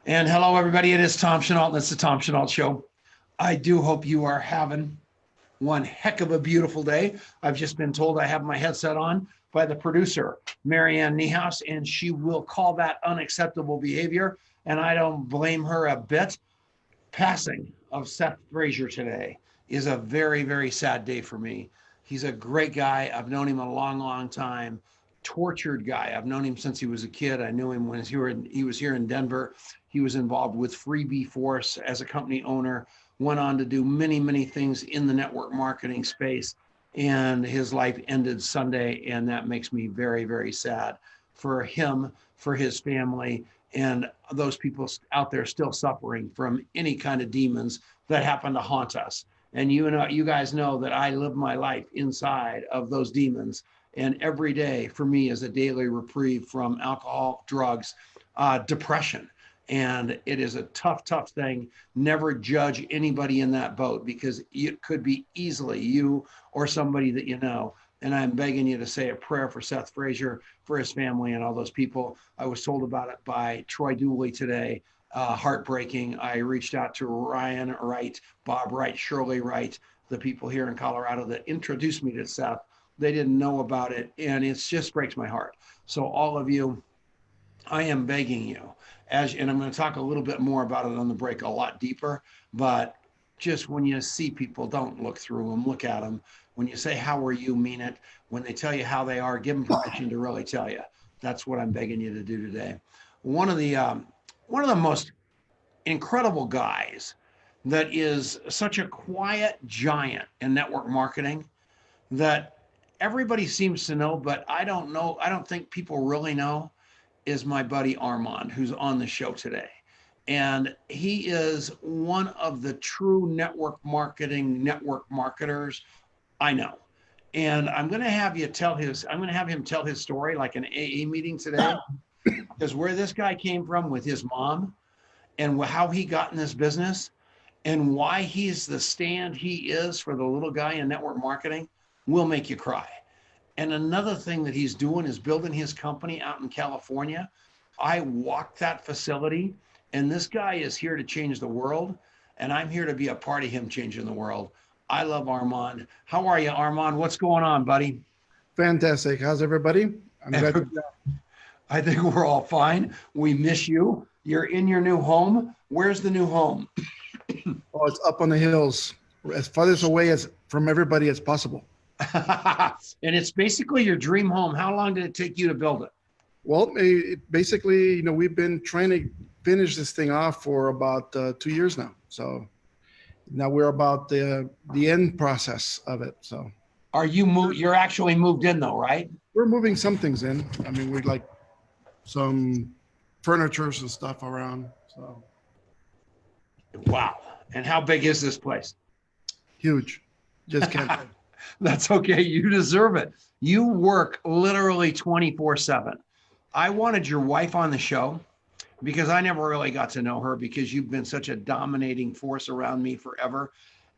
And hello, everybody. It is Tom Chenault, and it's the Tom Chenault Show. I do hope you are having one heck of a beautiful day. I've just been told I have my headset on by the producer, Marianne Niehaus, and she will call that unacceptable behavior, and I don't blame her a bit. Passing of Seth Frazier today is a very, very sad day for me. He's a great guy. I've known him a long, long time. Tortured guy. I've known him since he was a kid. I knew him when he was here in Denver. He was involved with Freebie Force as a company owner, went on to do many, many things in the network marketing space. And his life ended Sunday. And that makes me very, very sad for him, for his family, and those people out there still suffering from any kind of demons that happen to haunt us. And you guys know that I live my life inside of those demons. And every day for me is a daily reprieve from alcohol, drugs, depression. And it is a tough, tough thing. Never judge anybody in that boat because it could be easily you or somebody that you know. And I'm begging you to say a prayer for Seth Frazier, for his family, and all those people. I was told about it by Troy Dooley today. Heartbreaking. I reached out to Ryan Wright, Bob Wright, Shirley Wright, the people here in Colorado that introduced me to Seth. They didn't know about it, and it just breaks my heart. So all of you, I am begging you, and I'm going to talk a little bit more about it on the break, a lot deeper, but just when you see people, don't look through them, look at them. When you say, how are you, mean it. When they tell you how they are, give them permission to really tell you. That's what I'm begging you to do today. One of the most incredible guys that is such a quiet giant in network marketing that everybody seems to know, but I don't know. I don't think people really know, is my buddy Armand, who's on the show today. And he is one of the true network marketers I know. And I'm going to have him tell his story like an AA meeting today, because where this guy came from with his mom and how he got in this business and why he's the stand he is for the little guy in network marketing will make you cry. And another thing that he's doing is building his company out in California. I walked that facility, and this guy is here to change the world, and I'm here to be a part of him changing the world. I love Armand. How are you, Armand? What's going on, buddy? Fantastic. How's everybody? I'm glad to I think we're all fine. We miss you. You're in your new home. Where's the new home? Oh, it's up on the hills, as farthest away as from everybody as possible. And it's basically your dream home. How long did it take you to build it? Well, basically, we've been trying to finish this thing off for about 2 years now. So now we're about the end process of it. So are you moved? You're actually moved in though, right? we're moving some things in. I mean, we'd like some furnitures and stuff around. So wow. And how big is this place? huge. Just can't. That's okay. You deserve it. You work literally 24/7. I wanted your wife on the show because I never really got to know her because you've been such a dominating force around me forever.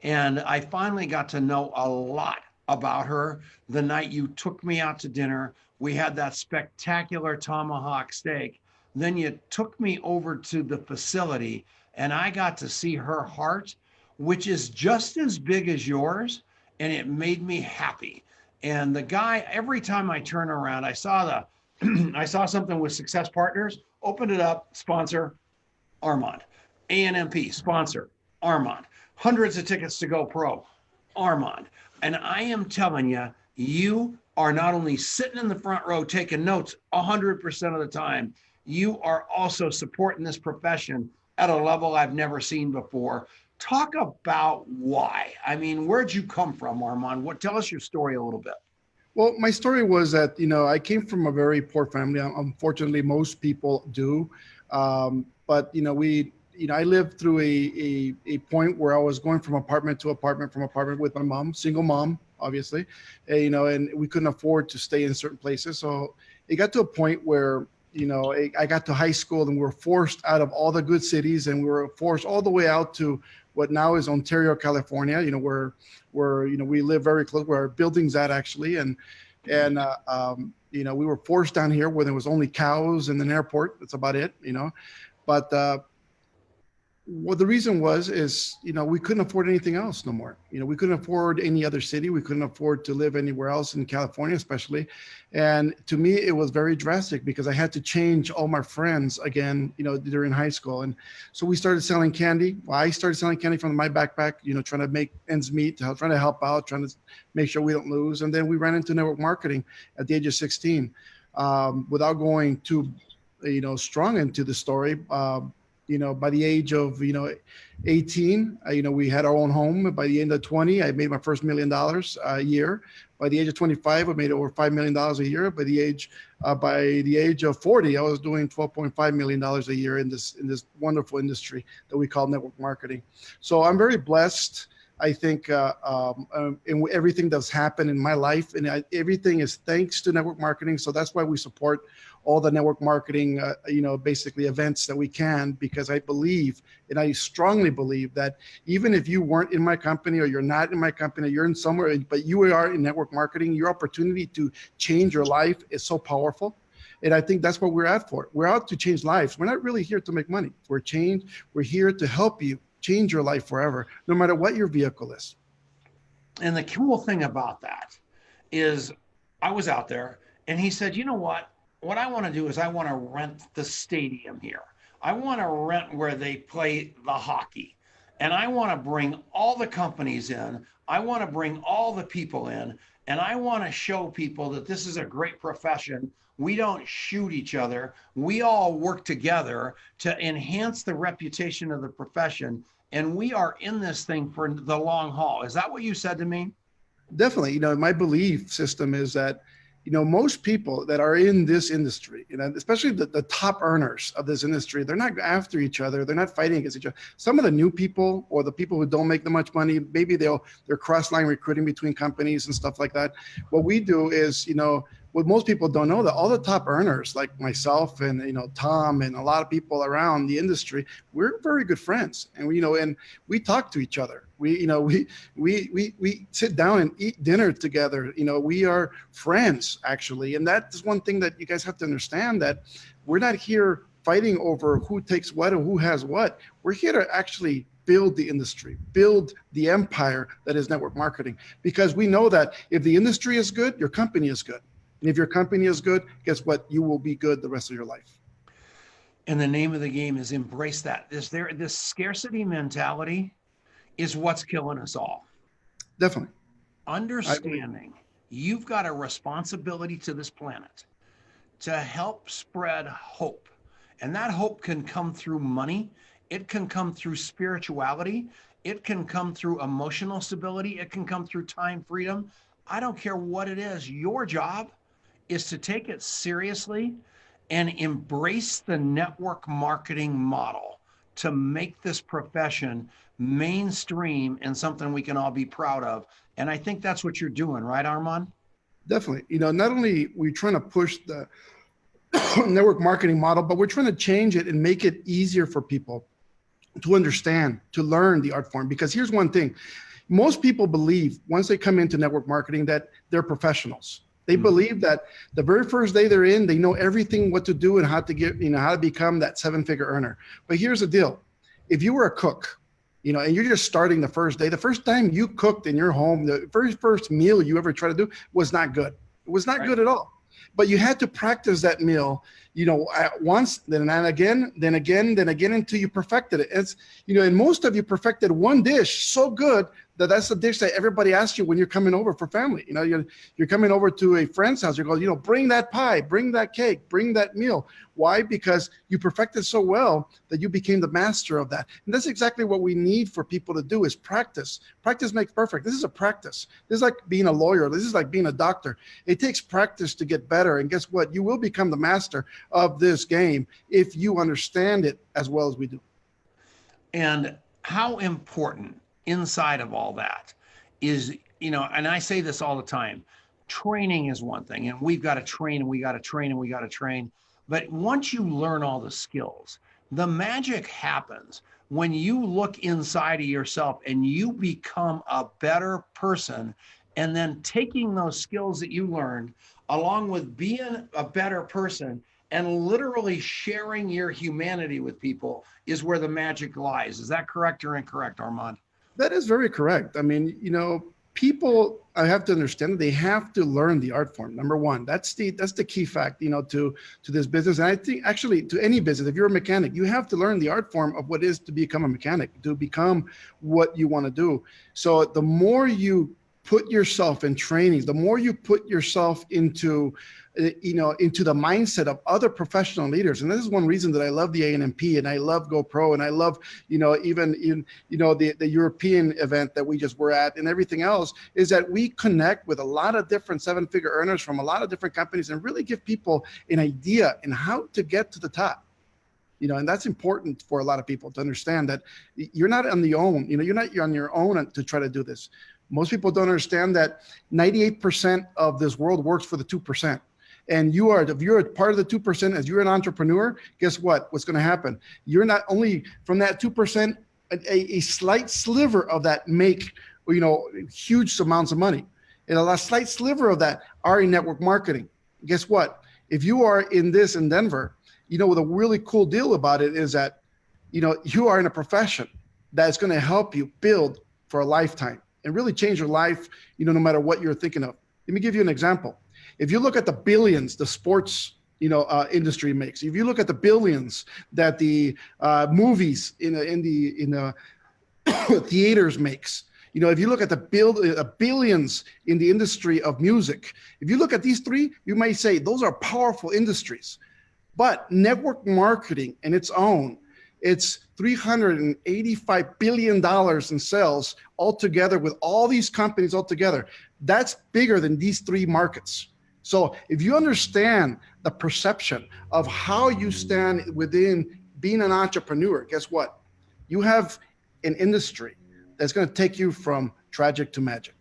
And I finally got to know a lot about her the night you took me out to dinner. We had that spectacular tomahawk steak. Then you took me over to the facility and I got to see her heart, which is just as big as yours. And it made me happy. And the guy, every time I turn around, I saw I saw something with Success Partners, opened it up, sponsor, Armand. ANMP, sponsor, Armand. Hundreds of tickets to go pro, Armand. And I am telling you, you are not only sitting in the front row taking notes 100% of the time, you are also supporting this profession at a level I've never seen before. Talk about why. I mean, where'd you come from, Armand? Tell us your story a little bit. Well, my story was that, I came from a very poor family. Unfortunately, most people do. But, I lived through a point where I was going from apartment to apartment with my mom, single mom, obviously, and we couldn't afford to stay in certain places. So it got to a point where, I got to high school and we were forced out of all the good cities and we were forced all the way out to what now is Ontario, California, where we live very close where our building's at actually. And we were forced down here where there was only cows and an airport. That's about it, But Well, the reason is, we couldn't afford anything else no more. We couldn't afford any other city. We couldn't afford to live anywhere else in California, especially. And to me, it was very drastic because I had to change all my friends again, during high school. And so we started selling candy. Well, I started selling candy from my backpack, trying to make ends meet, trying to help out, trying to make sure we don't lose. And then we ran into network marketing at the age of 16. Without going too, strong into the story, by the age of, 18, we had our own home. By the end of 20, I made my first $1 million a year. By the age of 25, I made over $5 million a year. By the age of 40, I was doing $12.5 million a year in this wonderful industry that we call network marketing. So I'm very blessed. I think in everything that's happened in my life, and everything is thanks to network marketing. So that's why we support all the network marketing, basically events that we can, because I believe, and I strongly believe that even if you weren't in my company or you're not in my company, you're in somewhere, but you are in network marketing, your opportunity to change your life is so powerful. And I think that's what we're out for. We're out to change lives. We're not really here to make money. We're here to help you change your life forever, no matter what your vehicle is. And the cool thing about that is I was out there and he said, you know what? What I want to do is I want to rent the stadium here. I want to rent where they play the hockey. And I want to bring all the companies in. I want to bring all the people in. And I want to show people that this is a great profession. We don't shoot each other. We all work together to enhance the reputation of the profession. And we are in this thing for the long haul. Is that what you said to me? Definitely. My belief system is that, most people that are in this industry, especially the top earners of this industry, they're not after each other. They're not fighting against each other. Some of the new people or the people who don't make that much money, maybe they're cross-line recruiting between companies and stuff like that. What we do is, what most people don't know, that all the top earners like myself and, Tom and a lot of people around the industry, we're very good friends. And we talk to each other. We sit down and eat dinner together. We are friends, actually. And that's one thing that you guys have to understand, that we're not here fighting over who takes what and who has what. We're here to actually build the industry, build the empire that is network marketing. Because we know that if the industry is good, your company is good. And if your company is good, guess what? You will be good the rest of your life. And the name of the game is embrace that. This scarcity mentality is what's killing us all. Definitely. Understanding you've got a responsibility to this planet to help spread hope. And that hope can come through money. It can come through spirituality. It can come through emotional stability. It can come through time freedom. I don't care what it is. Your job is to take it seriously and embrace the network marketing model to make this profession mainstream and something we can all be proud of. And I think that's what you're doing, right, Armand? Definitely. Not only are we trying to push the network marketing model, but we're trying to change it and make it easier for people to understand, to learn the art form. Because here's one thing. Most people believe once they come into network marketing that they're professionals. They believe that the very first day they're in, they know everything, what to do and how to get, how to become that 7-figure earner. But here's the deal. If you were a cook, and you're just starting the first day, the first time you cooked in your home, the very first meal you ever tried to do was not good. It was not good at all. But you had to practice that meal, once, then again, until you perfected it. It's, and most of you perfected one dish so good that's the dish that everybody asks you when you're coming over for family. You're coming over to a friend's house. You go, bring that pie, bring that cake, bring that meal. Why? Because you perfected so well that you became the master of that. And that's exactly what we need for people to do is practice. Practice makes perfect. This is a practice. This is like being a lawyer. This is like being a doctor. It takes practice to get better. And guess what? You will become the master of this game if you understand it as well as we do. And how important inside of all that is, and I say this all the time, training is one thing, and we've got to train and we got to train and we got to train. But once you learn all the skills, the magic happens when you look inside of yourself and you become a better person. And then taking those skills that you learned along with being a better person and literally sharing your humanity with people is where the magic lies. Is that correct or incorrect, Armand? That is very correct. I mean, people, I have to understand that they have to learn the art form. Number one, that's the key fact, to this business. And I think actually to any business, if you're a mechanic, you have to learn the art form of what it is to become a mechanic, to become what you want to do. So the more you put yourself in trainings, the more you put yourself into the mindset of other professional leaders. And this is one reason that I love the ANMP and I love GoPro and I love, even the European event that we just were at and everything else, is that we connect with a lot of different seven-figure earners from a lot of different companies and really give people an idea in how to get to the top. And that's important for a lot of people to understand that you're not on the own, you're not on your own to try to do this. Most people don't understand that 98% of this world works for the 2%. And if you're a part of the 2%, as you're an entrepreneur, guess what? What's going to happen? You're not only from that 2%, a slight sliver of that make, huge amounts of money. And a slight sliver of that are in network marketing. Guess what? If you are in Denver, what a really cool deal about it is that, you are in a profession that's going to help you build for a lifetime and really change your life, no matter what you're thinking of. Let me give you an example. If you look at the billions the sports industry makes, if you look at the billions that the movies in the theaters makes, if you look at the billions in the industry of music, if you look at these three, you might say those are powerful industries. But network marketing in its own, it's $385 billion in sales altogether with all these companies altogether. That's bigger than these three markets. So if you understand the perception of how you stand within being an entrepreneur, guess what? You have an industry that's going to take you from tragic to magic.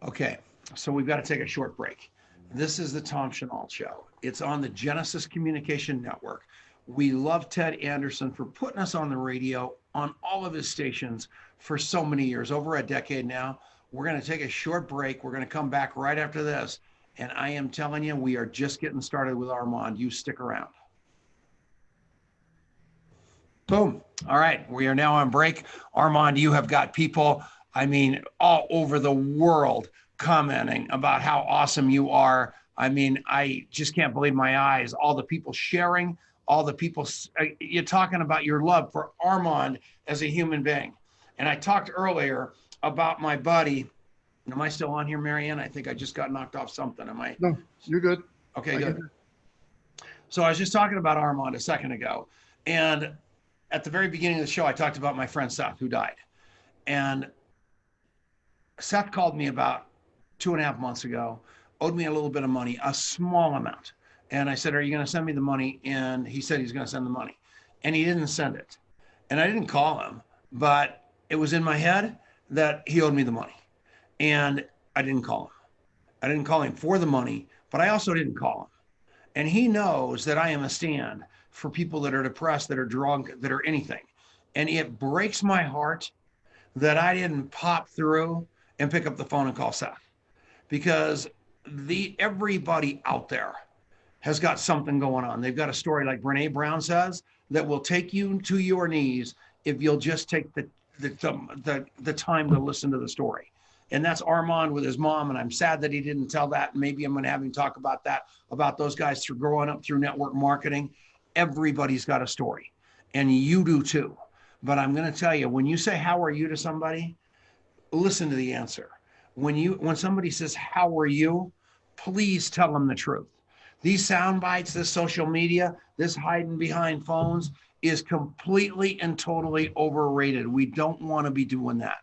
Okay, so we've got to take a short break. This is the Tom Chenault Show. It's on the Genesis Communication Network. We love Ted Anderson for putting us on the radio on all of his stations for so many years, over a decade now. We're going to take a short break. We're going to come back right after this. And I am telling you, we are just getting started with Armand. You stick around. Boom. All right. We are now on break. Armand, you have got people, all over the world commenting about how awesome you are. I just can't believe my eyes. All the people sharing, all the people, you're talking about your love for Armand as a human being. And I talked earlier about my buddy. Am I still on here, Marianne? I think I just got knocked off something. Am I? No, you're good. Okay, good. So I was just talking about Armand a second ago. And at the very beginning of the show, I talked about my friend Seth, who died. And Seth called me about 2.5 months ago, owed me a little bit of money, a small amount. And I said, are you going to send me the money? And he said he's going to send the money. And he didn't send it. And I didn't call him, but it was in my head that he owed me the money. And I didn't call him. I didn't call him for the money, but I also didn't call him. And he knows that I am a stand for people that are depressed, that are drunk, that are anything. And it breaks my heart that I didn't pop through and pick up the phone and call Seth, because everybody out there has got something going on. They've got a story, like Brene Brown says, that will take you to your knees if you'll just take the time to listen to the story. And that's Armand with his mom. And I'm sad that he didn't tell that. Maybe I'm going to have him talk about that, about those guys through growing up through network marketing. Everybody's got a story, and you do too. But I'm going to tell you, when you say, how are you to somebody, listen to the answer. When somebody says, how are you, please tell them the truth. These sound bites, this social media, this hiding behind phones is completely and totally overrated. We don't want to be doing that.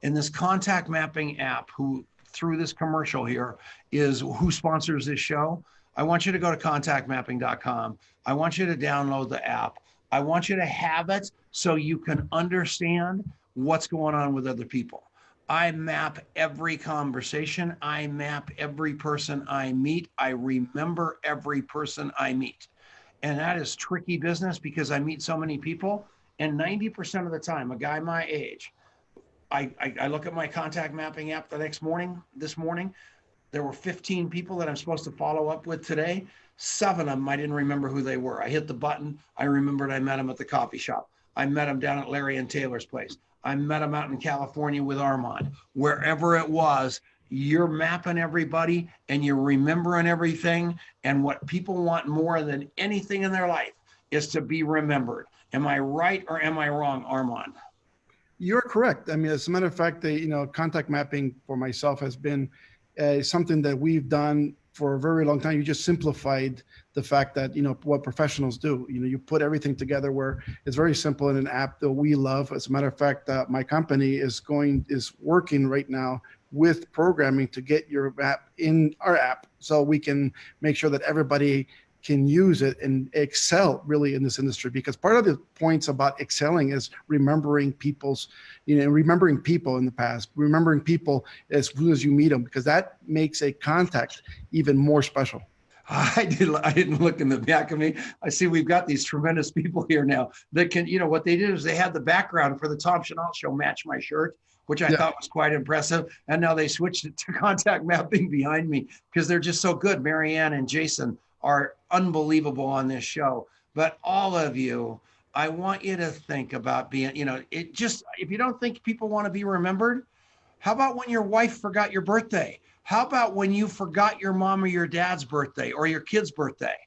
And this contact mapping app, who through this commercial here is who sponsors this show. I want you to go to contactmapping.com. I want you to download the app. I want you to have it so you can understand what's going on with other people. I map every conversation. I map every person I meet. I remember every person I meet. And that is tricky business because I meet so many people. And 90% of the time, a guy my age, I look at my contact mapping app this morning, there were 15 people that I'm supposed to follow up with today. 7 of them, I didn't remember who they were. I hit the button. I remembered I met them at the coffee shop. I met them down at Larry and Taylor's place. I met them out in California with Armand. Wherever it was, you're mapping everybody and you're remembering everything. And what people want more than anything in their life is to be remembered. Am I right or am I wrong, Armand? You're correct. I mean, as a matter of fact, contact mapping for myself has been something that we've done for a very long time. You just simplified the fact that, what professionals do. You put everything together where it's very simple in an app that we love. As a matter of fact, my company is working right now with programming to get your app in our app so we can make sure that everybody can use it and excel really in this industry, because part of the points about excelling is remembering people in the past, remembering people as soon as you meet them, because that makes a contact even more special. I didn't look in the back of me. I see we've got these tremendous people here now that can, what they did is they had the background for the Tom Chenault show match my shirt, which I thought was quite impressive. And now they switched it to contact mapping behind me because they're just so good. Marianne and Jason are unbelievable on this show. But all of you, I want you to think about being, if you don't think people want to be remembered, how about when your wife forgot your birthday? How about when you forgot your mom or your dad's birthday or your kid's birthday?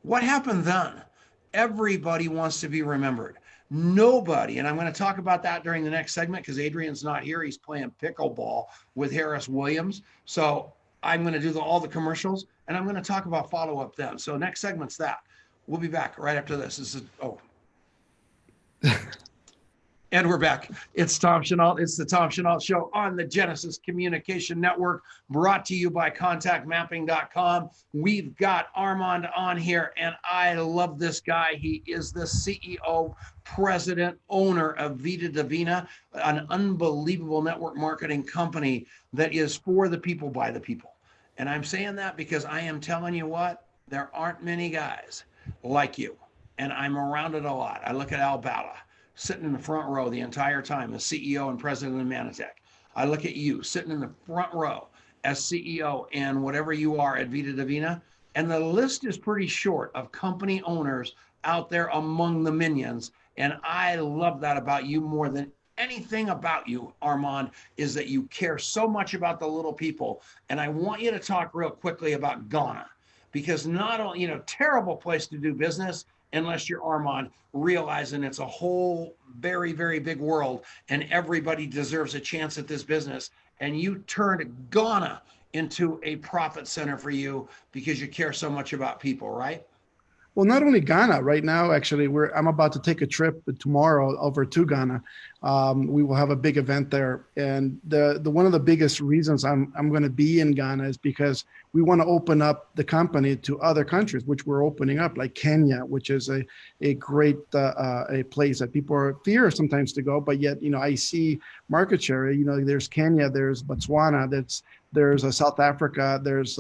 What happened then? Everybody wants to be remembered. Nobody, and I'm going to talk about that during the next segment because Adrian's not here. He's playing pickleball with Harris Williams. So I'm going to do all the commercials and I'm going to talk about follow-up then. So next segment's that. We'll be back right after this. And we're back. It's Tom Chenault. It's the Tom Chenault Show on the Genesis Communication Network, brought to you by contactmapping.com. We've got Armand on here, and I love this guy. He is the CEO, president, owner of Vita Divina, an unbelievable network marketing company that is for the people, by the people. And I'm saying that because I am telling you what, there aren't many guys like you. And I'm around it a lot. I look at Al Bala, sitting in the front row the entire time as CEO and president of Manatech. I look at you sitting in the front row as CEO and whatever you are at Vita Divina. And the list is pretty short of company owners out there among the minions. And I love that about you more than anything about you, Armand, is that you care so much about the little people. And I want you to talk real quickly about Ghana, because not only, terrible place to do business, unless you're Armand, realizing it's a whole very, very big world and everybody deserves a chance at this business. And you turned Ghana into a profit center for you because you care so much about people, right? Well, not only Ghana. Right now, actually, I'm about to take a trip tomorrow over to Ghana. We will have a big event there, and the one of the biggest reasons I'm going to be in Ghana is because we want to open up the company to other countries, which we're opening up, like Kenya, which is a great a place that people fear sometimes to go, but yet I see market share. There's Kenya, there's Botswana, there's South Africa, there's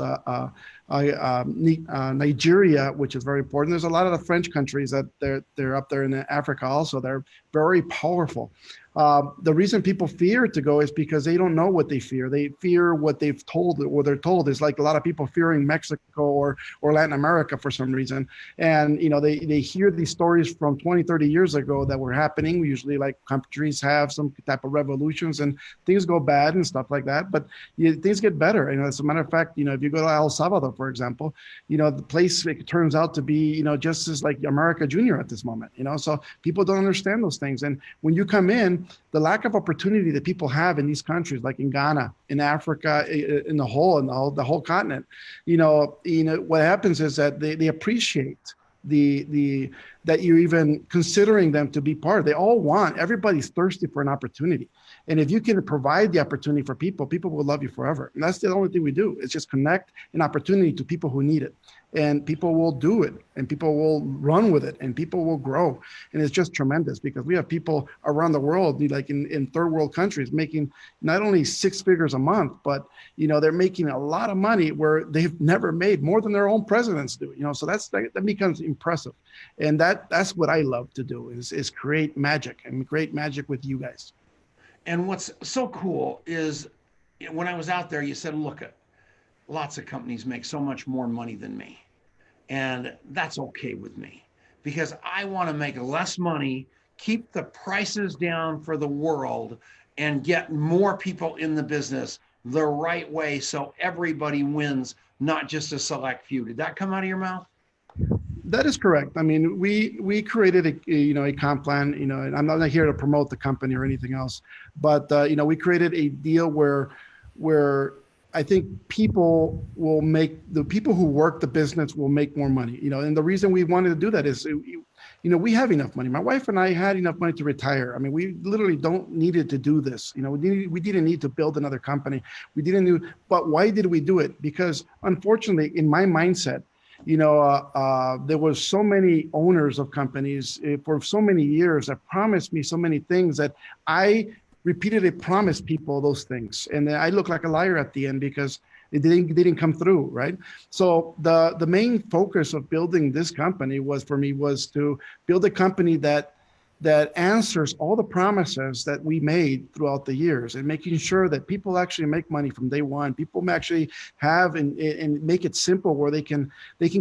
Nigeria, which is very important. There's a lot of the French countries that they're up there in Africa also. They're very powerful. The reason people fear to go is because they don't know what they fear. They fear what they've told, or they're told. It's like a lot of people fearing Mexico or Latin America for some reason. And, they hear these stories from 20, 30 years ago that were happening. Usually like countries have some type of revolutions and things go bad and stuff like that. But things get better. As a matter of fact, if you go to El Salvador, for example, the place, it turns out to be, just as like America Junior at this moment, so people don't understand those things. And when you come in, the lack of opportunity that people have in these countries, like in Ghana, in Africa, in the whole continent, what happens is that they appreciate the that you're even considering them to be part of. Everybody's thirsty for an opportunity. And if you can provide the opportunity for people, people will love you forever. And that's the only thing we do, is just connect an opportunity to people who need it. And people will do it, and people will run with it, and people will grow. And it's just tremendous, because we have people around the world, like in third world countries, making not only 6 figures a month, but they're making a lot of money where they've never made more than their own presidents do. So that becomes impressive. And that's what I love to do, is create magic, and create magic with you guys. And what's so cool is, when I was out there, you said, look, lots of companies make so much more money than me. And that's okay with me because I want to make less money, keep the prices down for the world, and get more people in the business the right way so everybody wins, not just a select few. Did that come out of your mouth? That is correct. I mean, we created a comp plan, and I'm not here to promote the company or anything else, but we created a deal where I think the people who work the business will make more money, and the reason we wanted to do that is, we have enough money. My wife and I had enough money to retire. I mean, we literally don't needed to do this. We didn't need to build another company. But why did we do it? Because unfortunately, in my mindset, there was so many owners of companies for so many years that promised me so many things that I repeatedly promised people those things. And then I look like a liar at the end because it didn't come through, right? So the main focus of building this company was to build a company that answers all the promises that we made throughout the years, and making sure that people actually make money from day one. People actually have and make it simple where they can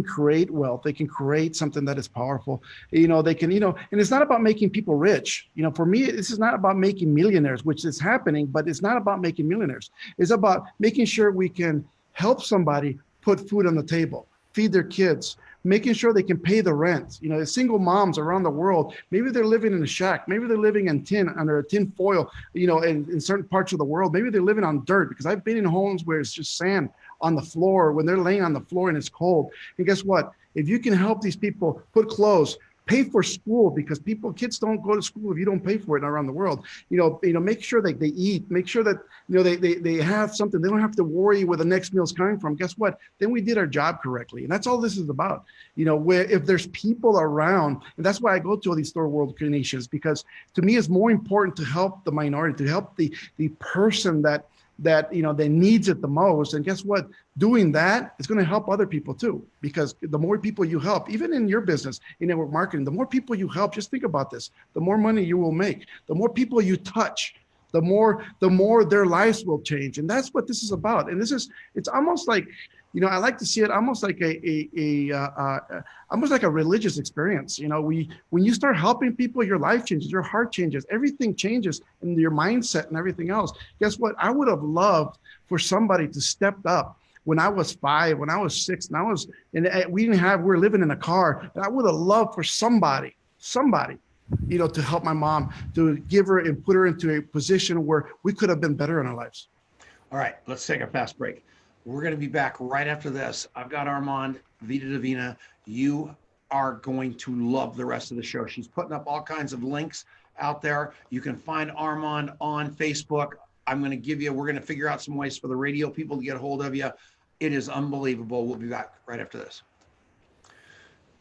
create wealth. They can create something that is powerful. They can, and it's not about making people rich. For me, this is not about making millionaires, which is happening, but it's not about making millionaires. It's about making sure we can help somebody put food on the table, feed their kids, making sure they can pay the rent. Single moms around the world, maybe they're living in a shack, maybe they're living under a tin foil, in certain parts of the world, maybe they're living on dirt, because I've been in homes where it's just sand on the floor when they're laying on the floor and it's cold. And guess what? If you can help these people put clothes, pay for school, because kids don't go to school if you don't pay for it around the world. Make sure that they eat, make sure that they have something. They don't have to worry where the next meal's coming from. Guess what? Then we did our job correctly. And that's all this is about. Where if there's people around, and that's why I go to all these third world nations, because to me it's more important to help the minority, to help the person that needs it the most. And guess what? Doing that is going to help other people too, because the more people you help, even in your business, in network marketing, the more people you help, just think about this, the more money you will make. The more people you touch, the more their lives will change. And that's what this is about. And it's almost like, I like to see it almost like almost like a religious experience. When you start helping people, your life changes, your heart changes, everything changes, and your mindset and everything else. Guess what? I would have loved for somebody to step up when I was 5, when I was 6, and we were living in a car, and I would have loved for somebody, to help my mom, to give her and put her into a position where we could have been better in our lives. All right, let's take a fast break. We're going to be back right after this. I've got Armand, Vita Divina. You are going to love the rest of the show. She's putting up all kinds of links out there. You can find Armand on Facebook. We're going to figure out some ways for the radio people to get a hold of you. It is unbelievable. We'll be back right after this.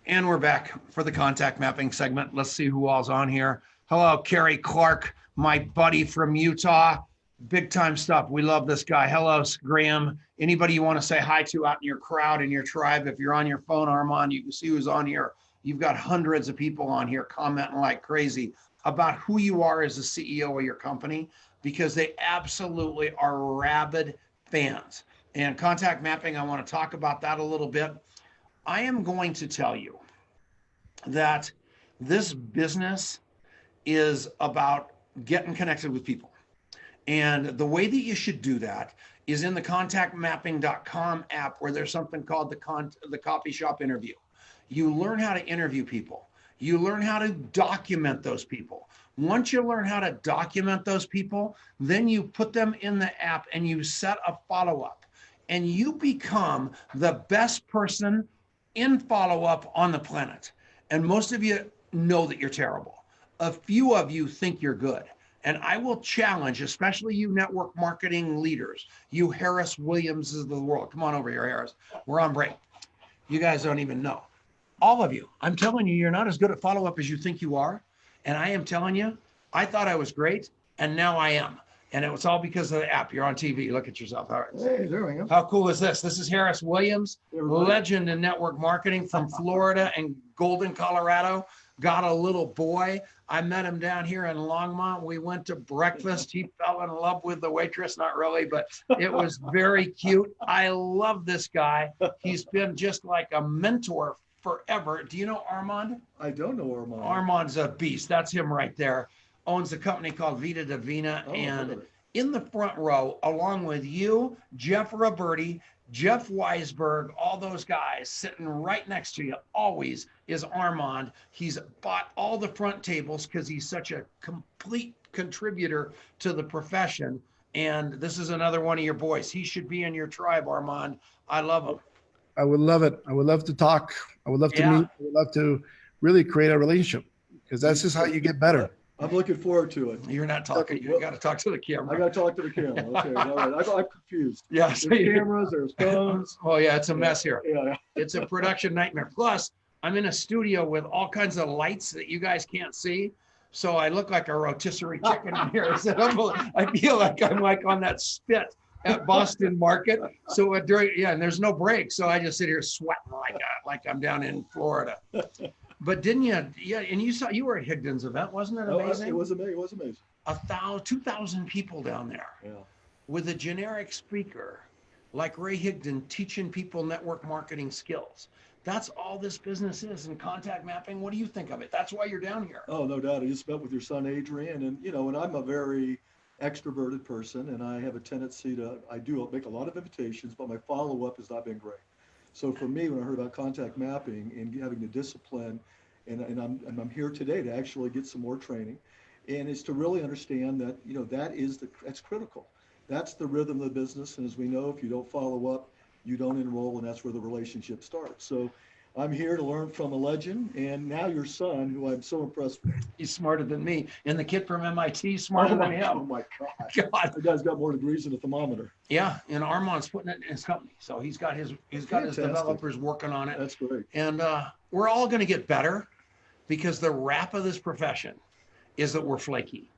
And we're back for the contact mapping segment. Let's see who all's on here. Hello, Kerry Clark, my buddy from Utah. Big time stuff. We love this guy. Hello, Graham. Anybody you want to say hi to out in your crowd, in your tribe, if you're on your phone, Armand, you can see who's on here. You've got hundreds of people on here commenting like crazy about who you are as the CEO of your company, because they absolutely are rabid fans. And contact mapping, I want to talk about that a little bit. I am going to tell you that this business is about getting connected with people. And the way that you should do that is in the contactmapping.com app, where there's something called the coffee shop interview. You learn how to interview people. You learn how to document those people. Once you learn how to document those people, then you put them in the app and you set a follow-up, and you become the best person in follow-up on the planet. And most of you know that you're terrible. A few of you think you're good. And I will challenge, especially you network marketing leaders, you Harris Williamses of the world. Come on over here, Harris. We're on break. You guys don't even know. All of you, I'm telling you, you're not as good at follow-up as you think you are. And I am telling you, I thought I was great, and now I am. And it was all because of the app. You're on TV. Look at yourself. All right. Hey, there we go. How cool is this? This is Harris Williams, legend in network marketing from Florida and Golden, Colorado. got a little boy. I met him down here in Longmont. We went to breakfast. He fell in love with the waitress. Not really, but it was very cute. I love this guy. He's been just like a mentor forever. Do you know Armand? I don't know Armand. Armand's a beast. That's him right there. Owns a company called Vita Divina. Oh, And really? in the front row, along with you, Jeff Roberti, Jeff Weisberg, all those guys sitting right next to you always is Armand. He's bought all the front tables because he's such a complete contributor to the profession. And this is another one of your boys. He should be in your tribe, Armand. I love him. I would love it. I would love to talk. I would love to meet. I would love to really create a relationship, because that's just how you get better. I'm looking forward to it. You're not talking. You got to talk to the camera. I got to talk to the camera. Okay, all right. I'm confused. Yeah. There's cameras, there's phones. Oh yeah, it's a mess here. Yeah. It's a production nightmare. Plus, I'm in a studio with all kinds of lights that you guys can't see. So I look like a rotisserie chicken in here. I feel like I'm like on that spit at Boston Market. So and there's no break. So I just sit here sweating like I'm down in Florida. But didn't you? Yeah, and you were at Higdon's event, wasn't it amazing? It was amazing. It was amazing. 2,000 people down there. Yeah. With a generic speaker like Ray Higdon teaching people network marketing skills. That's all this business is, and contact mapping. What do you think of it? That's why you're down here. Oh, no doubt. I just met with your son, Adrian, and and I'm a very extroverted person, and I have a tendency I do make a lot of invitations, but my follow-up has not been great. So for me, when I heard about contact mapping and having the discipline, and I'm here today to actually get some more training, and it's to really understand that, that's critical. That's the rhythm of the business. And as we know, if you don't follow up, you don't enroll, and that's where the relationship starts. So I'm here to learn from a legend, and now your son, who I'm so impressed with. He's smarter than me, and the kid from MIT smarter than him. Oh my God! The guy's got more degrees than a thermometer. Yeah, and Armand's putting it in his company, so he's got his developers working on it. That's great. And we're all going to get better, because the rap of this profession is that we're flaky.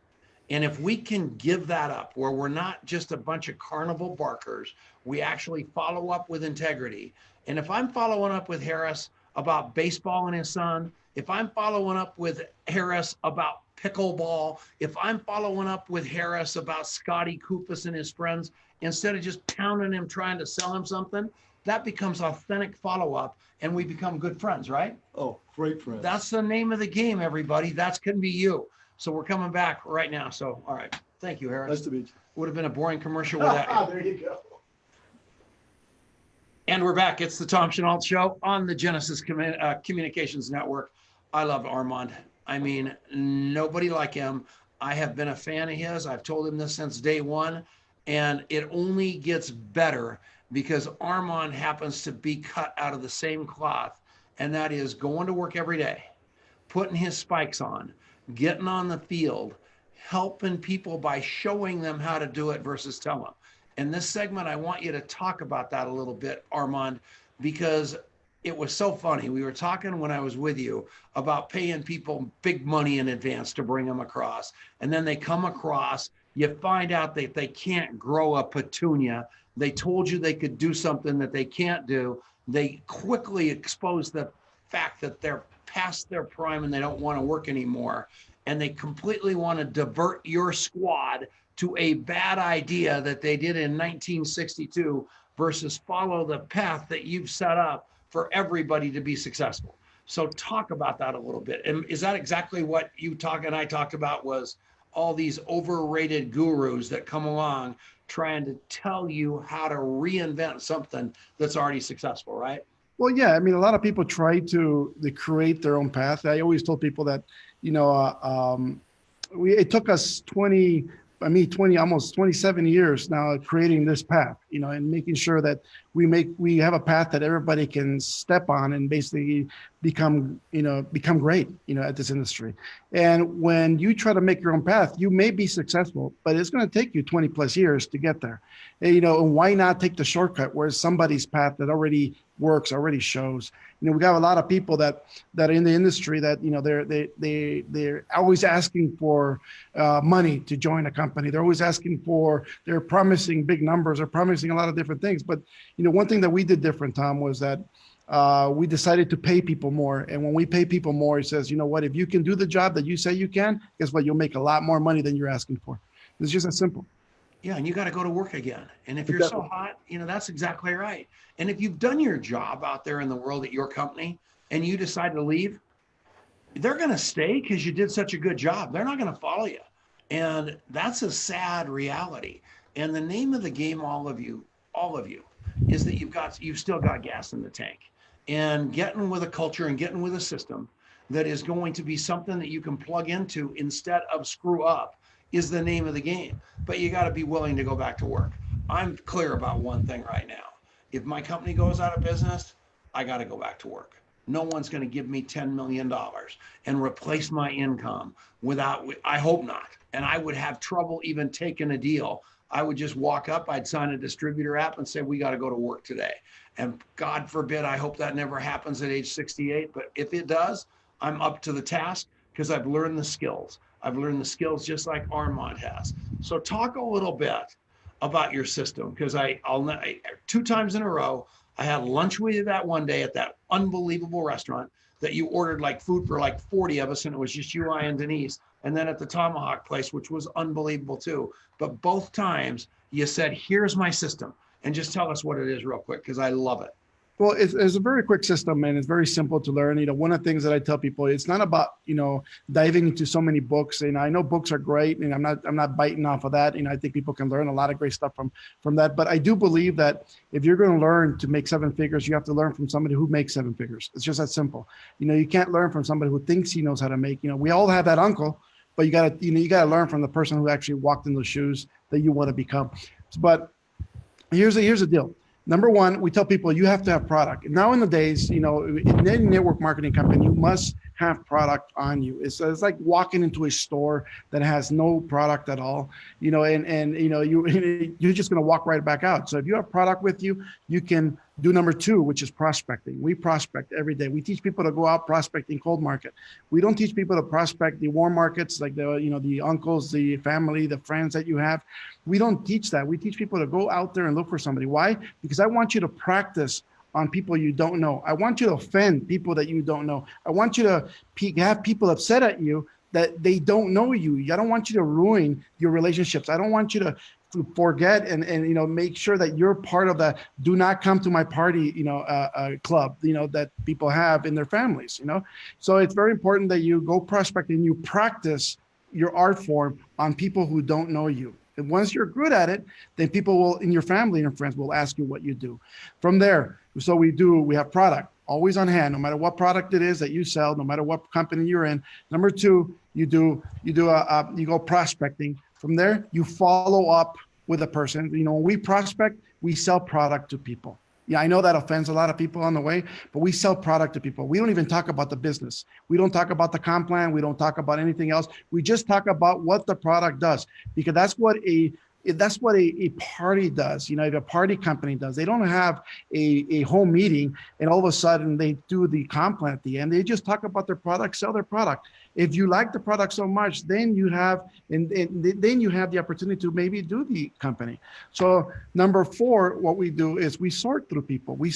And if we can give that up, where we're not just a bunch of carnival barkers, we actually follow up with integrity. And if I'm following up with Harris about baseball and his son, if I'm following up with Harris about pickleball, if I'm following up with Harris about Scotty Koupas and his friends, instead of just pounding him, trying to sell him something, that becomes authentic follow-up, and we become good friends, right? Oh, great friends. That's the name of the game, everybody. That can be you. So we're coming back right now. So, all right. Thank you, Harris. Nice to meet you. Would have been a boring commercial without you. There you go. And we're back. It's the Tom Chenault Show on the Genesis Communications Network. I love Armand. I mean, nobody like him. I have been a fan of his. I've told him this since day one. And it only gets better because Armand happens to be cut out of the same cloth. And that is going to work every day, putting his spikes on, getting on the field, helping people by showing them how to do it versus tell them. In this segment, I want you to talk about that a little bit, Armand, because it was so funny. We were talking when I was with you about paying people big money in advance to bring them across. And then they come across, you find out that they can't grow a petunia. They told you they could do something that they can't do. They quickly expose the fact that they're past their prime and they don't want to work anymore. And they completely want to divert your squad to a bad idea that they did in 1962 versus follow the path that you've set up for everybody to be successful. So talk about that a little bit. And is that exactly what you and I talked about, was all these overrated gurus that come along trying to tell you how to reinvent something that's already successful, right? Well, yeah. I mean, a lot of people try to create their own path. I always told people that, it took us almost 27 years now creating this path, and making sure that we have a path that everybody can step on and basically become great, at this industry. And when you try to make your own path, you may be successful, but it's going to take you 20 plus years to get there. And why not take the shortcut where somebody's path that already works, already shows? We got a lot of people that are in the industry that, they're always asking for money to join a company. They're always they're promising big numbers, they're promising a lot of different things. But, one thing that we did different, Tom, was that we decided to pay people more. And when we pay people more, it says, you know what, if you can do the job that you say you can, guess what? You'll make a lot more money than you're asking for. It's just that simple. Yeah, and you got to go to work again. And if you're so hot, that's exactly right. And if you've done your job out there in the world at your company and you decide to leave, they're going to stay because you did such a good job. They're not going to follow you. And that's a sad reality. And the name of the game, all of you, is that you've still got gas in the tank. And getting with a culture and getting with a system that is going to be something that you can plug into instead of screw up is the name of the game. But you got to be willing to go back to work. I'm clear about one thing right now. If my company goes out of business, I got to go back to work. No one's going to give me $10 million and replace my income I hope not. And I would have trouble even taking a deal. I would just walk up, I'd sign a distributor app and say, we got to go to work today. And God forbid, I hope that never happens at age 68. But if it does, I'm up to the task because I've learned the skills. I've learned the skills just like Armand has. So talk a little bit about your system, because I'll 2 times in a row, I had lunch with you that one day at that unbelievable restaurant that you ordered like food for like 40 of us, and it was just you, I, and Denise. And then at the Tomahawk place, which was unbelievable too. But both times you said, here's my system. And just tell us what it is real quick, because I love it. Well, it's a very quick system, and it's very simple to learn. One of the things that I tell people, it's not about, diving into so many books. And I know books are great, and I'm not biting off of that. I think people can learn a lot of great stuff from that. But I do believe that if you're going to learn to make 7 figures, you have to learn from somebody who makes 7 figures. It's just that simple. You can't learn from somebody who thinks he knows how to make. We all have that uncle, but you gotta learn from the person who actually walked in those shoes that you want to become. But here's the deal. Number one, we tell people you have to have product. Now in the days, in any network marketing company, you must have product on you. It's like walking into a store that has no product at all, and you're just going to walk right back out. So if you have product with you, you can do number 2, which is prospecting. We prospect every day. We teach people to go out prospecting cold market. We don't teach people to prospect the warm markets, like the uncles, the family, the friends that you have. We don't teach that. We teach people to go out there and look for somebody. Why? Because I want you to practice on people you don't know. I want you to offend people that you don't know. I want you to have people upset at you that they don't know you. I don't want you to ruin your relationships. I don't want you to forget and make sure that you're part of the do not come to my party club that people have in their families. So it's very important that you go prospect and you practice your art form on people who don't know you. And once you're good at it, then people will, in your family and your friends, will ask you what you do. From there, so we have product always on hand, no matter what product it is that you sell, no matter what company you're in. Number 2, you go prospecting. From there, you follow up with a person. When we prospect, we sell product to people. Yeah, I know that offends a lot of people on the way, but we sell product to people. We don't even talk about the business. We don't talk about the comp plan. We don't talk about anything else. We just talk about what the product does, because that's what a party does. If a party company does, they don't have a home meeting and all of a sudden they do the comp plan at the end. They just talk about their product, sell their product. If you like the product so much, then you have the opportunity to maybe do the company. So number 4, what we do is we sort through people. We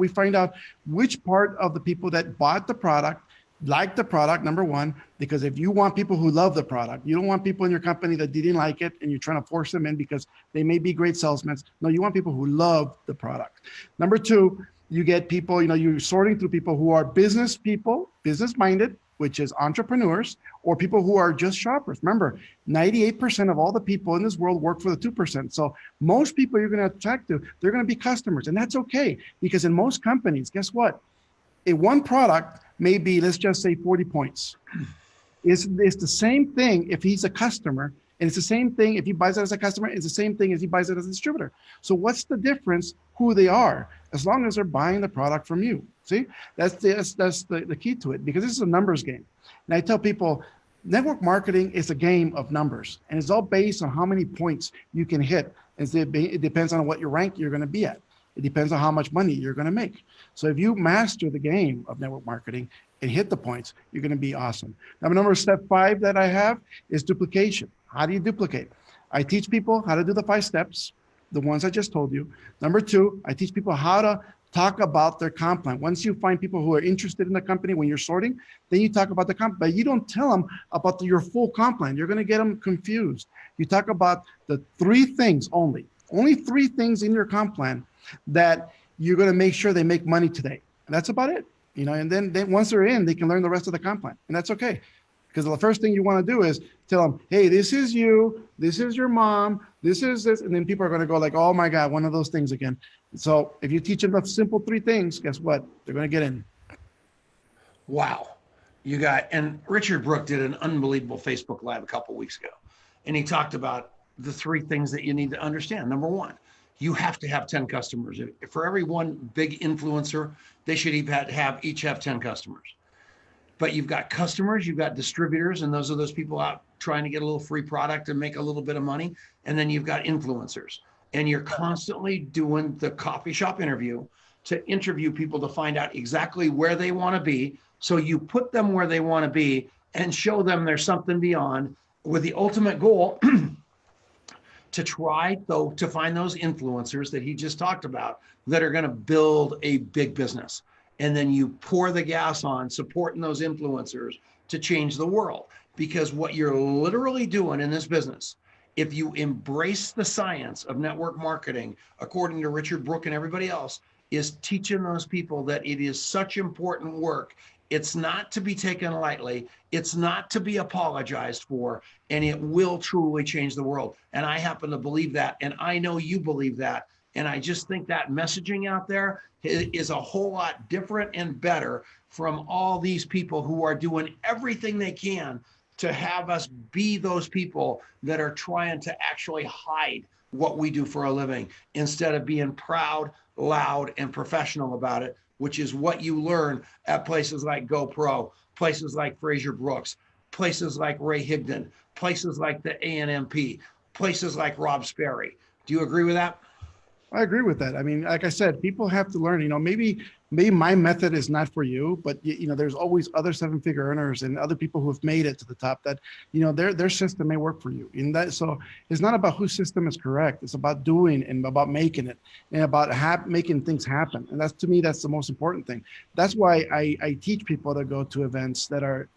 find out which part of the people that bought the product like the product, number 1, because if you want people who love the product, you don't want people in your company that didn't like it and you're trying to force them in because they may be great salesmen. No, you want people who love the product. Number 2, you get people, you're sorting through people who are business people, business-minded, which is entrepreneurs, or people who are just shoppers. Remember, 98% of all the people in this world work for the 2%. So most people you're going to attract to, they're going to be customers. And that's okay, because in most companies, guess what? One product may be, let's just say 40 points. It's the same thing if he's a customer, and it's the same thing if he buys it as a customer, it's the same thing as he buys it as a distributor. So what's the difference who they are, as long as they're buying the product from you? See, that's the key to it, because this is a numbers game. And I tell people, network marketing is a game of numbers, and it's all based on how many points you can hit. It depends on what your rank you're going to be at. It depends on how much money you're going to make. So if you master the game of network marketing and hit the points, you're going to be awesome. Now, step 5 that I have is duplication. How do you duplicate? I teach people how to do the 5 steps, the ones I just told you. Number 2, I teach people how to talk about their comp plan. Once you find people who are interested in the company when you're sorting, then you talk about the comp, but you don't tell them about your full comp plan. You're going to get them confused. You talk about the 3 things only 3 things in your comp plan that you're going to make sure they make money today. And that's about it. And then once they're in, they can learn the rest of the comp plan. And that's okay. Because the first thing you want to do is tell them, hey, this is you, this is your mom, this is this. And then people are going to go like, oh my God, one of those things again. So if you teach them the simple 3 things, guess what? They're going to get in. Wow. And Richard Brooke did an unbelievable Facebook Live a couple of weeks ago. And he talked about the 3 things that you need to understand. Number 1, you have to have 10 customers. For every one big influencer, they should each have 10 customers. But you've got customers, you've got distributors, and those are those people out trying to get a little free product and make a little bit of money. And then you've got influencers. And you're constantly doing the coffee shop interview to interview people to find out exactly where they want to be. So you put them where they want to be and show them there's something beyond, with the ultimate goal to try, though, to find those influencers that he just talked about that are going to build a big business. And then you pour the gas on supporting those influencers to change the world. Because what you're literally doing in this business, if you embrace the science of network marketing, according to Richard Brooke and everybody else, is teaching those people that it is such important work. It's not to be taken lightly. It's not to be apologized for, and it will truly change the world. And I happen to believe that, and I know you believe that. And I just think that messaging out there is a whole lot different and better from all these people who are doing everything they can to have us be those people that are trying to actually hide what we do for a living instead of being proud, loud, and professional about it, which is what you learn at places like GoPro, places like Fraser Brooks, places like Ray Higdon, places like the ANMP, places like Rob Sperry. Do you agree with that? I agree with that. I mean, like I said, people have to learn, maybe my method is not for you, but there's always other 7-figure earners and other people who have made it to the top that, their system may work for you. So it's not about whose system is correct. It's about doing and about making it and about making things happen. And to me, that's the most important thing. That's why I teach people to go to events that are,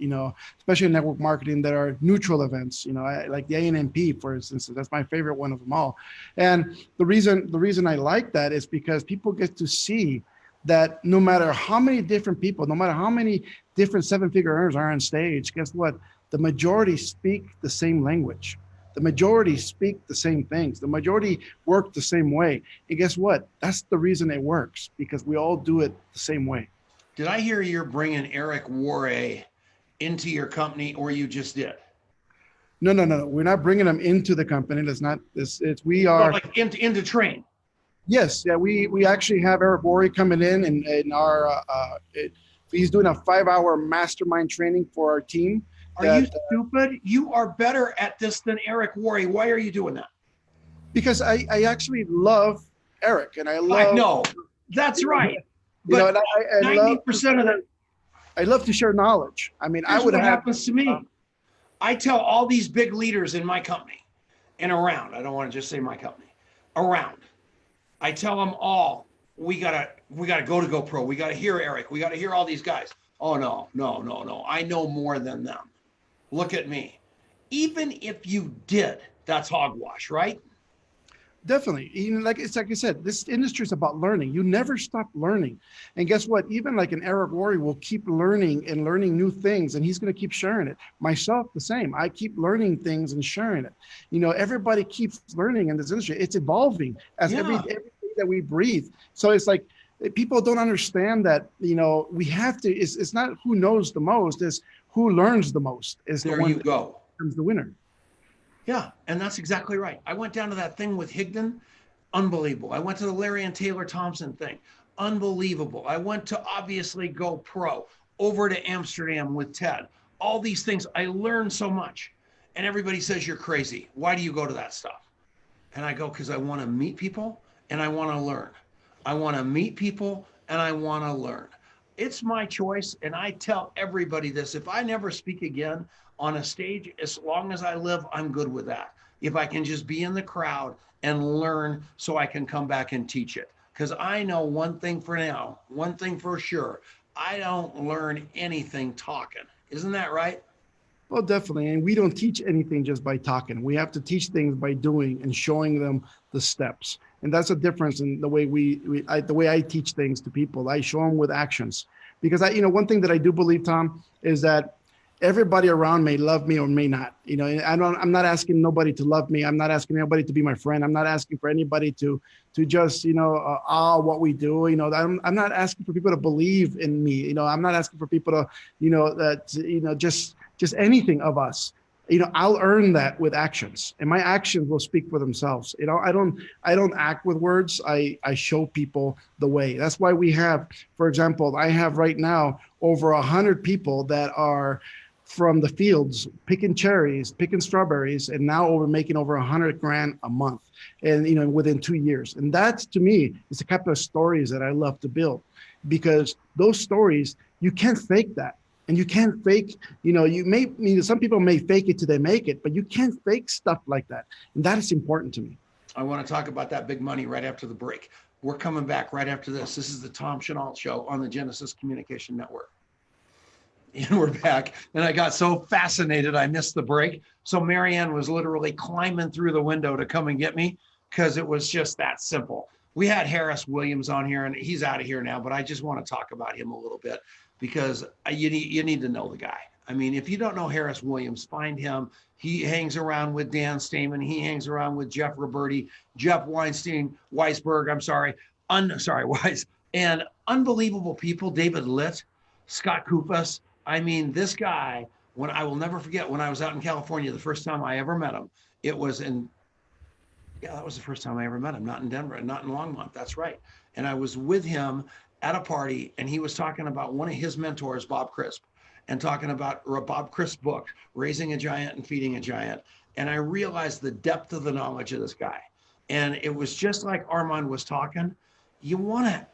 especially in network marketing, that are neutral events, like the ANMP, for instance. That's my favorite one of them all. And the reason I like that is because people get to see that no matter how many different people, no matter how many different 7-figure earners are on stage, guess what? The majority speak the same language. The majority speak the same things. The majority work the same way. And guess what? That's the reason it works, because we all do it the same way. Did I hear you're bringing Eric Worre into your company, or you just did? No. We're not bringing them into the company. We are into train. Yes, yeah, we actually have Eric Worre coming in our he's doing a 5-hour mastermind training for our team. Are you stupid? You are better at this than Eric Worre. Why are you doing that? Because I actually love Eric, and I know that's right. But 90% of that, I love to share knowledge. I mean, what happens to me. I tell all these big leaders in my company and around. I don't want to just say my company. Around. I tell them all, we gotta go to GoPro. We gotta hear Eric. We gotta hear all these guys. Oh no. I know more than them. Look at me. Even if you did, that's hogwash, right? Definitely. Like I said, this industry is about learning. You never stop learning. And guess what? Even like an Eric Worre will keep learning and learning new things, and he's going to keep sharing it. Myself, the same. I keep learning things and sharing it. Everybody keeps learning in this industry. It's evolving as everything that we breathe. So it's like people don't understand that, we have to, it's not who knows the most, it's who learns the most. There you go. Becomes the winner. Yeah, and that's exactly right. I went down to that thing with Higdon, unbelievable. I went to the Larry and Taylor Thompson thing, unbelievable. I went to obviously GoPro, over to Amsterdam with Ted. All these things, I learned so much. And everybody says you're crazy. Why do you go to that stuff? And I go, because I want to meet people and I want to learn. I want to meet people and I want to learn. It's my choice, and I tell everybody this. If I never speak again on a stage, as long as I live, I'm good with that. If I can just be in the crowd and learn so I can come back and teach it. Because I know one thing for now, one thing for sure, I don't learn anything talking. Isn't that right? Well, definitely. And we don't teach anything just by talking. We have to teach things by doing and showing them the steps. And that's a difference in the way the way I teach things to people. I show them with actions because one thing that I do believe, Tom, is that everybody around may love me or may not. I'm not asking nobody to love me. I'm not asking anybody to be my friend. I'm not asking for anybody to just, what we do. I'm not asking for people to believe in me. I'm not asking for people to, just anything of us. I'll earn that with actions, and my actions will speak for themselves. I don't act with words. I show people the way. That's why we have, for example, I have right now over 100 people that are from the fields, picking cherries, picking strawberries, and now making over 100 grand a month, and within 2 years. And that, to me, is the type of stories that I love to build, because those stories, you can't fake that. And you can't fake, some people may fake it till they make it, but you can't fake stuff like that. And that is important to me. I want to talk about that big money right after the break. We're coming back right after this. This is the Tom Chenault Show on the Genesis Communication Network. And we're back. And I got so fascinated, I missed the break. So Marianne was literally climbing through the window to come and get me because it was just that simple. We had Harris Williams on here, and he's out of here now, but I just want to talk about him a little bit because you need to know the guy. I mean, if you don't know Harris Williams, find him. He hangs around with Dan Stamen. He hangs around with Jeff Roberti, Jeff Weisberg, Weiss, and unbelievable people, David Litt, Scott Kupas. I mean, this guy, I will never forget when I was out in California, the first time I ever met him, that was the first time I ever met him, not in Denver, not in Longmont, that's right. And I was with him at a party, and he was talking about one of his mentors, Bob Crisp, and talking about Bob Crisp's book, Raising a Giant and Feeding a Giant. And I realized the depth of the knowledge of this guy. And it was just like Armand was talking. You want to,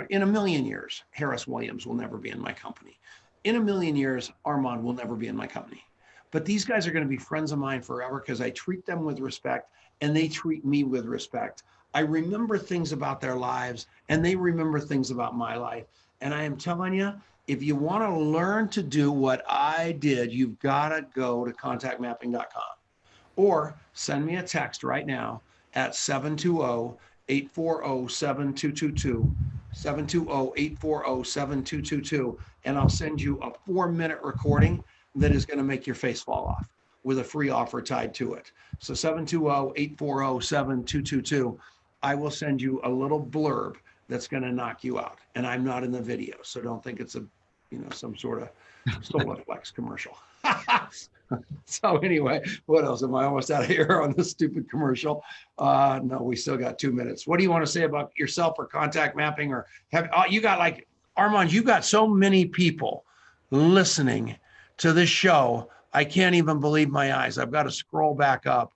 in a million years, Harris Williams will never be in my company. In a million years, Armand will never be in my company. But these guys are going to be friends of mine forever because I treat them with respect and they treat me with respect. I remember things about their lives and they remember things about my life. And I am telling you, if you want to learn to do what I did, you've got to go to contactmapping.com or send me a text right now at 720-840-7222, 720-840-7222, and I'll send you a 4-minute recording that is going to make your face fall off with a free offer tied to it. So 720-840-7222, I will send you a little blurb that's going to knock you out. And I'm not in the video, so don't think it's some sort of Solaflex commercial. So anyway, what else? Am I almost out of here on this stupid commercial? No, we still got 2 minutes. What do you want to say about yourself or contact mapping? Or you got Armand, you got so many people listening to this show. I can't even believe my eyes. I've got to scroll back up.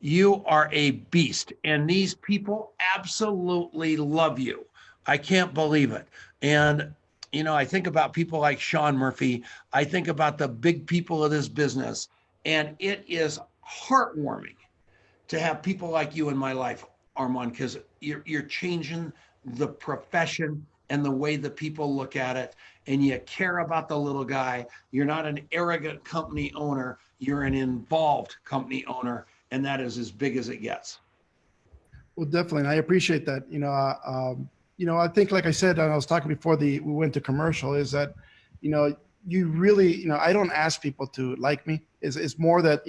You are a beast, and these people absolutely love you. I can't believe it. And, I think about people like Sean Murphy. I think about the big people of this business, and it is heartwarming to have people like you in my life, Armand, because you're changing the profession and the way that people look at it, and you care about the little guy. You're not an arrogant company owner. You're an involved company owner, and that is as big as it gets. Well, definitely. And I appreciate that. I think, like I said, and I was talking before we went to commercial, is that, you really, I don't ask people to like me. It's more that,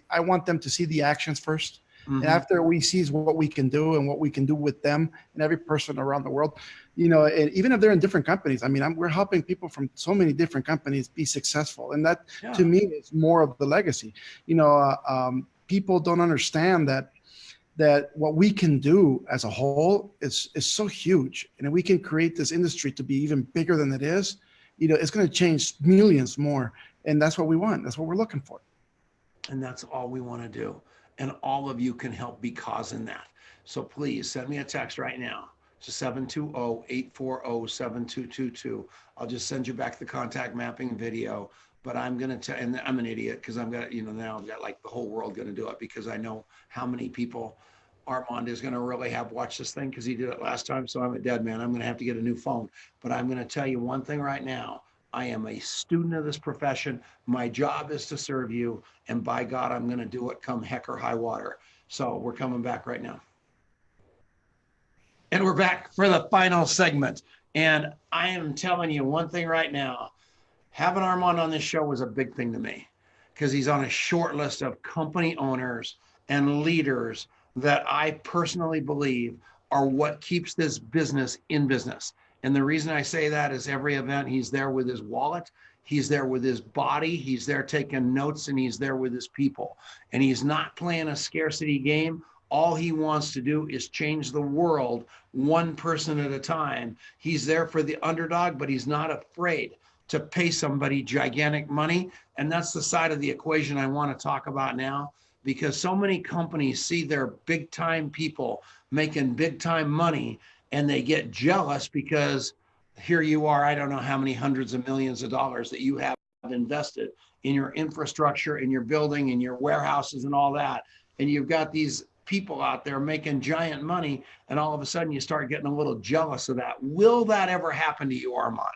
I want them to see the actions first. Mm-hmm. And after we see what we can do and what we can do with them and every person around the world, and even if they're in different companies, we're helping people from so many different companies be successful. And that, to me, is more of the legacy. People don't understand that what we can do as a whole is so huge. And if we can create this industry to be even bigger than it is, it's going to change millions more. And that's what we want. That's what we're looking for. And that's all we want to do. And all of you can help be causing that. So please send me a text right now to 720-840-7222. I'll just send you back the contact mapping video. But I'm going to and I'm an idiot because I'm going to, now I've got like the whole world going to do it because I know how many people Armand is going to really have watched this thing because he did it last time. So I'm a dead man. I'm going to have to get a new phone. But I'm going to tell you one thing right now. I am a student of this profession. My job is to serve you. And by God, I'm going to do it come heck or high water. So we're coming back right now. And we're back for the final segment. And I am telling you one thing right now. Having Armand on this show was a big thing to me because he's on a short list of company owners and leaders that I personally believe are what keeps this business in business. And the reason I say that is every event, he's there with his wallet, he's there with his body, he's there taking notes, and he's there with his people. And he's not playing a scarcity game. All he wants to do is change the world one person at a time. He's there for the underdog, but he's not afraid to pay somebody gigantic money. And that's the side of the equation I want to talk about now, because so many companies see their big time people making big time money and they get jealous because here you are, I don't know how many hundreds of millions of dollars that you have invested in your infrastructure, in your building, in your warehouses and all that. And you've got these people out there making giant money, and all of a sudden you start getting a little jealous of that. Will that ever happen to you, Armand?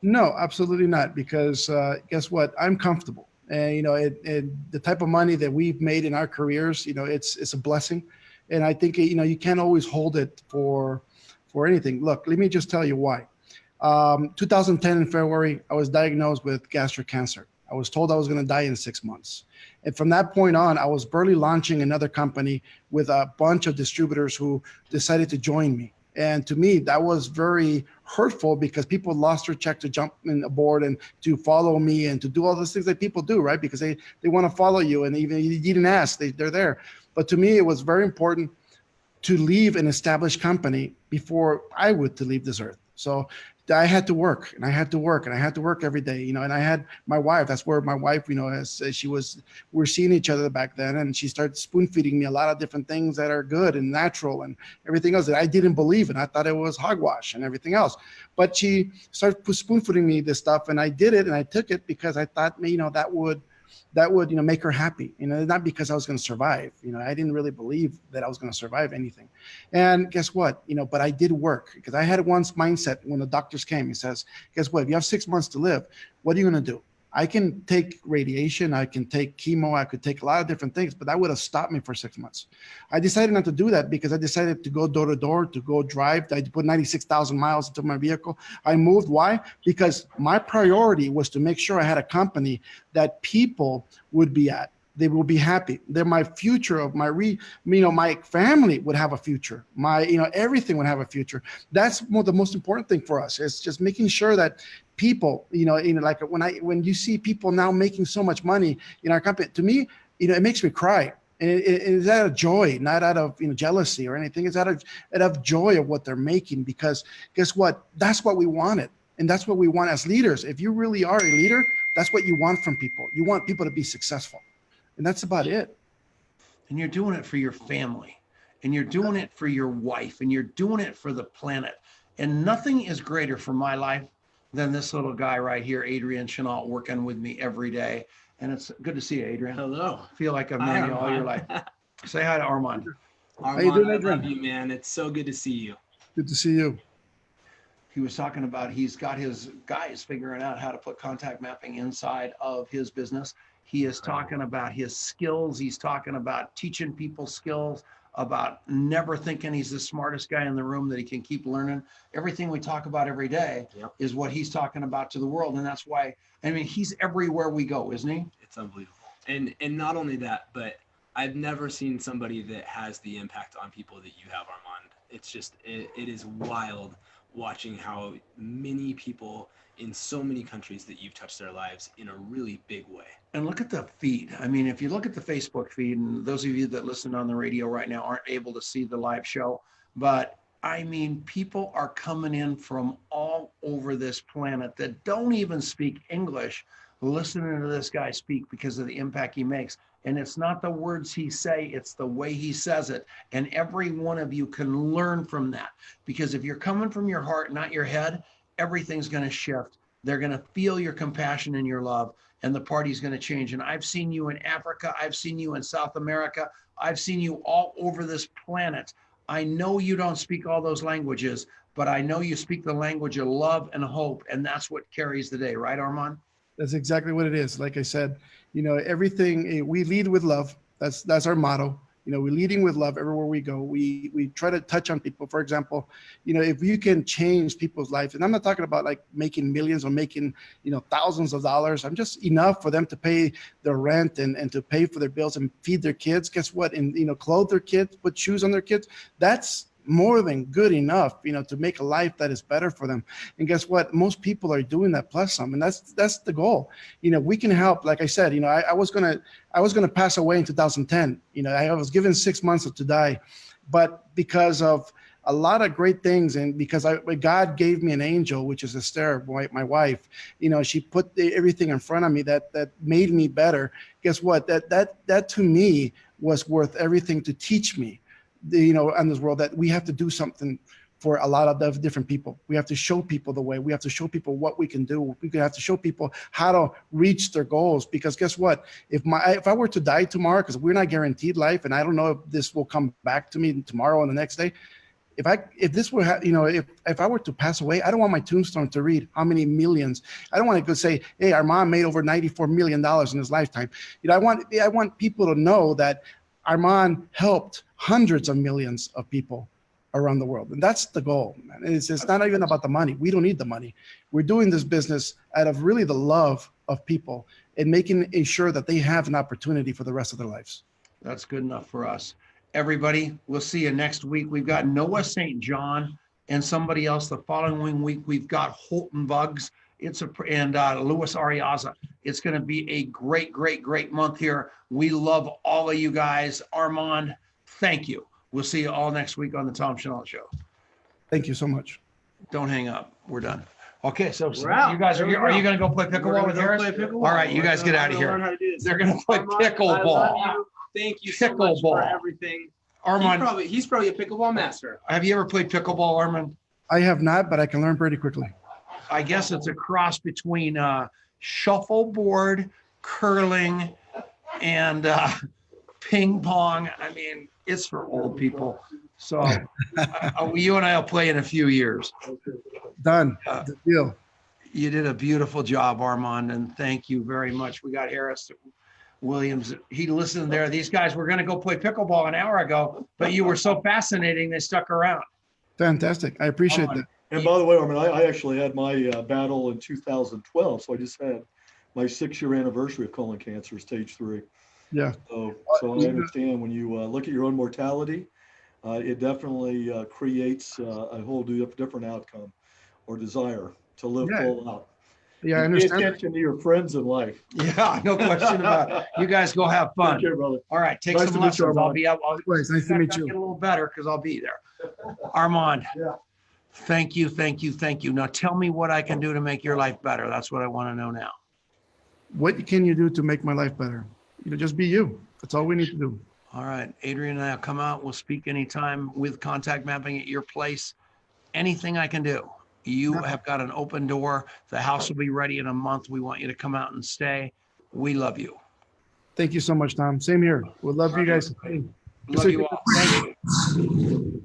No, absolutely not. Because guess what? I'm comfortable. And, the type of money that we've made in our careers, it's a blessing. And I think, you can't always hold it for anything. Look, let me just tell you why. 2010 in February, I was diagnosed with gastric cancer. I was told I was going to die in 6 months. And from that point on, I was barely launching another company with a bunch of distributors who decided to join me. And to me, that was very hurtful because people lost their check to jump in aboard and to follow me and to do all those things that people do, right? Because they want to follow you, and even you didn't ask, they're there. But to me, it was very important to leave an established company before I would to leave this earth. So I had to work, and I had to work, and I had to work every day, and I had my wife. That's where my wife, as we were seeing each other back then, and she started spoon feeding me a lot of different things that are good and natural and everything else that I didn't believe in. I thought it was hogwash and everything else. But she started spoon feeding me this stuff, and I did it, and I took it because I thought, that would make her happy, not because I was going to survive. I didn't really believe that I was going to survive anything. And guess what? But I did work because I had one mindset when the doctors came. He says, guess what? If you have 6 months to live, what are you going to do? I can take radiation, I can take chemo, I could take a lot of different things, but that would have stopped me for 6 months. I decided not to do that because I decided to go door to door, to go drive. I put 96,000 miles into my vehicle. I moved. Why? Because my priority was to make sure I had a company that people would be at. They will be happy. They're my future of my family would have a future. Everything would have a future. That's the most important thing for us. It's just making sure that people, like when you see people now making so much money in our company, to me, it makes me cry. And it is out of joy, not out of jealousy or anything. It's out of joy of what they're making, because guess what? That's what we wanted. And that's what we want as leaders. If you really are a leader, that's what you want from people. You want people to be successful. And that's about it. And you're doing it for your family, and you're doing it for your wife, and you're doing it for the planet. And nothing is greater for my life than this little guy right here, Adrian Chenault, working with me every day. And it's good to see you, Adrian. Hello. I feel like I've known you all your life. Say hi to Armand. Armand, doing, I Adrian? love you, man. It's so good to see you. Good to see you. He was talking about he's got his guys figuring out how to put contact mapping inside of his business. He is talking about his skills. He's talking about teaching people skills, about never thinking he's the smartest guy in the room, that he can keep learning. Everything we talk about every day is what he's talking about to the world. And that's why, he's everywhere we go, isn't he? It's unbelievable. And not only that, but I've never seen somebody that has the impact on people that you have, Armand. It's just, it is wild watching how many people in so many countries that you've touched their lives in a really big way. And look at the feed. If you look at the Facebook feed, and those of you that listen on the radio right now aren't able to see the live show, but people are coming in from all over this planet that don't even speak English, listening to this guy speak because of the impact he makes. And it's not the words he say, it's the way he says it. And every one of you can learn from that, because if you're coming from your heart, not your head, everything's going to shift They're going to feel your compassion and your love, and the party's going to change. And I've seen you in Africa. I've seen you in South America. I've seen you all over this planet. I know you don't speak all those languages, but I know you speak the language of love and hope, and that's what carries the day, right, Armand? That's exactly what it is. Like I said, everything, we lead with love. That's our motto. We're leading with love everywhere we go. We try to touch on people. For example, if you can change people's lives, and I'm not talking about like making millions or making, thousands of dollars. I'm just enough for them to pay their rent and to pay for their bills and feed their kids. Guess what? And, clothe their kids, put shoes on their kids. That's more than good enough, to make a life that is better for them. And guess what? Most people are doing that plus some, and that's the goal. We can help. Like I said, I was gonna pass away in 2010. I was given 6 months to die, but because of a lot of great things, and because God gave me an angel, which is Esther, my wife. She put everything in front of me that made me better. Guess what? That to me was worth everything to teach me. In this world, that we have to do something for a lot of the different people. We have to show people the way. We have to show people what we can do. We have to show people how to reach their goals. Because guess what? If I were to die tomorrow, because we're not guaranteed life, and I don't know if this will come back to me tomorrow or the next day. If I were to pass away, I don't want my tombstone to read how many millions. I don't want to go say, hey, Armand made over $94 million in his lifetime. I want people to know that Armand helped hundreds of millions of people around the world. And that's the goal, man. It's not even about the money. We don't need the money. We're doing this business out of really the love of people and making sure that they have an opportunity for the rest of their lives. That's good enough for us. Everybody, we'll see you next week. We've got Noah St. John and somebody else. The following week, we've got Holton Bugs. And Luis Ariaza. It's going to be a great, great, great month here. We love all of you guys. Armand, thank you. We'll see you all next week on the Tom Chenault Show. Thank you so much. Don't hang up. We're done. Okay, so We're out. you guys are you going to go play We're pickleball gonna with go Harris? play pickleball. All right, you guys get out of Learn here. how to do this. They're going to play Armand, I pickleball. love you. Thank you so much for Pickleball. everything. Armand, He's probably a pickleball master. have you ever played pickleball, Armand? I have not, but I can learn pretty quickly. I guess it's a cross between shuffleboard, curling, and ping pong. I mean, it's for old people. So you and I will play in a few years. Done. Good deal. You did a beautiful job, Armand, and thank you very much. We got Harris Williams. He listened there. These guys were going to go play pickleball an hour ago, but you were so fascinating, they stuck around. Fantastic. I appreciate that. And by the way, Armand, I actually had my battle in 2012. So I just had my 6-year anniversary of colon cancer, stage 3. Yeah. So I understand when you look at your own mortality, it definitely creates a whole different outcome or desire to live full out. Yeah, I Pay understand. attention to your friends in life. Yeah, no question about it. You guys go have fun. Take care, brother. All right, take Nice some to meet you, lessons. I'll Armand. be out. Likewise, nice to meet you. Get a little better because I'll be there. Armand. Yeah. Thank you, thank you, thank you. Now tell me what I can do to make your life better. That's what I want to know now. What can you do to make my life better? Just be you. That's all we need to do. All right, Adrian and I will come out. We'll speak anytime with contact mapping at your place. Anything I can do. You have got an open door. The house will be ready in a month. We want you to come out and stay. We love you. Thank you so much, Tom. Same here. We'll love you guys. Love you all. Thank you.